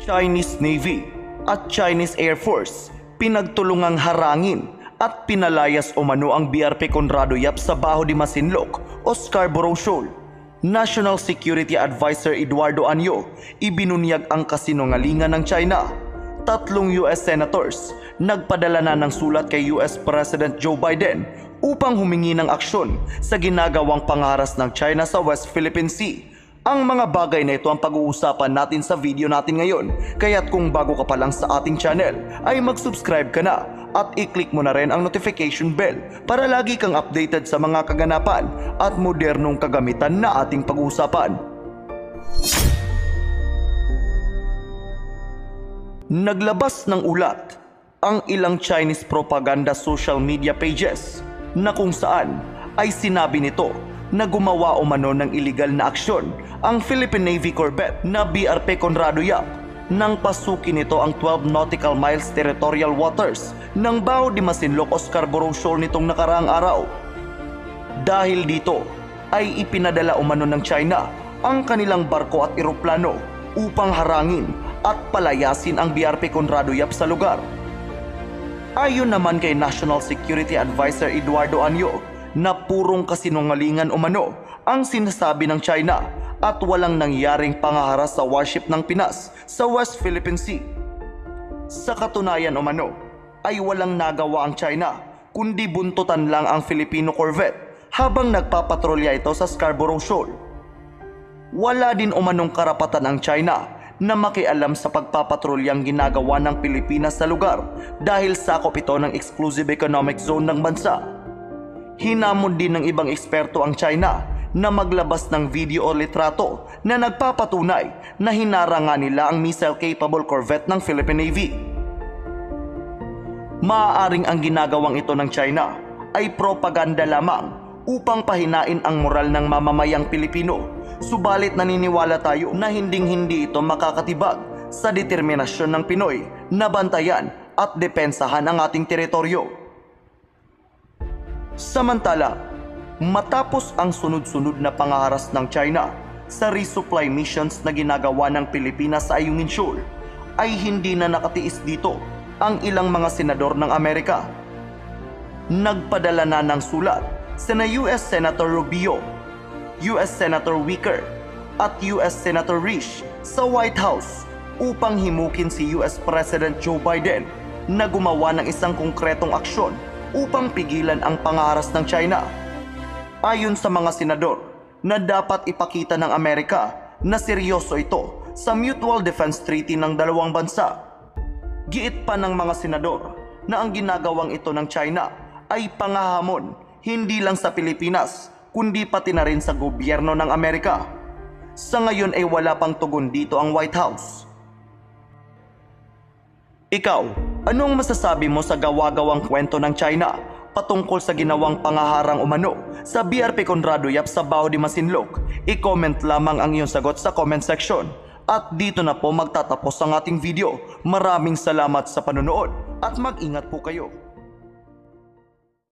Chinese Navy at Chinese Air Force pinagtulungang harangin at pinalayas umano ang BRP Conrado Yap sa Baho de Masinloc o Scarborough Shoal. National Security Advisor Eduardo Anyo ibinunyag ang kasinungalingan ng China. 3 US Senators nagpadala na ng sulat kay US President Joe Biden upang humingi ng aksyon sa ginagawang pangharas ng China sa West Philippine Sea. Ang mga bagay na ito ang pag-uusapan natin sa video natin ngayon. Kaya't kung bago ka pa lang sa ating channel ay mag-subscribe ka na at i-click mo na rin ang notification bell para lagi kang updated sa mga kaganapan at modernong kagamitan na ating pag-uusapan. Naglabas ng ulat ang ilang Chinese propaganda social media pages na kung saan ay sinabi nito na gumawa umano ng illegal na aksyon ang Philippine Navy corvette na BRP Conrado Yap nang pasukin nito ang 12 nautical miles territorial waters ng Baho de Masinloc o Scarborough Shoal nitong nakaraang araw. Dahil dito ay ipinadala umano ng China ang kanilang barko at eroplano upang harangin at palayasin ang BRP Conrado Yap sa lugar. Ayon naman kay National Security Advisor Eduardo Anyo na purong kasinungalingan umano ang sinasabi ng China at walang nangyaring pangaharas sa warship ng Pinas sa West Philippine Sea. Sa katunayan umano ay walang nagawa ang China kundi buntutan lang ang Filipino corvette habang nagpapatrolya ito sa Scarborough Shoal. Wala din umanong karapatan ang China na makialam sa pagpapatrolyang ginagawa ng Pilipinas sa lugar dahil sakop ito ng exclusive economic zone ng bansa. Hinamon din ng ibang eksperto ang China na maglabas ng video o litrato na nagpapatunay na hinarangan nila ang missile-capable corvette ng Philippine Navy. Maaaring ang ginagawang ito ng China ay propaganda lamang upang pahinain ang moral ng mamamayang Pilipino, subalit naniniwala tayo na hinding-hindi ito makakatibag sa determinasyon ng Pinoy na bantayan at depensahan ang ating teritoryo. Samantala, matapos ang sunod-sunod na pangaharas ng China sa resupply missions na ginagawa ng Pilipinas sa Ayungin Shoal, ay hindi na nakatiis dito ang ilang mga senador ng Amerika. Nagpadala na ng sulat sina US Senator Rubio, US Senator Wicker at US Senator Risch sa White House upang himukin si US President Joe Biden na gumawa ng isang konkretong aksyon upang pigilan ang pangaharas ng China. Ayon sa mga senador na dapat ipakita ng Amerika na seryoso ito sa Mutual Defense Treaty ng dalawang bansa. Giit pa ng mga senador na ang ginagawang ito ng China ay pangahamon hindi lang sa Pilipinas kundi pati na rin sa gobyerno ng Amerika. Sa ngayon ay wala pang tugon dito ang White House. Ikaw, anong masasabi mo sa gawa-gawang kwento ng China patungkol sa ginawang pangaharang umano sa BRP Conrado Yap sa Baho de Masinloc? I-comment lamang ang iyong sagot sa comment section. At dito na po magtatapos ang ating video. Maraming salamat sa panonood at mag-ingat po kayo.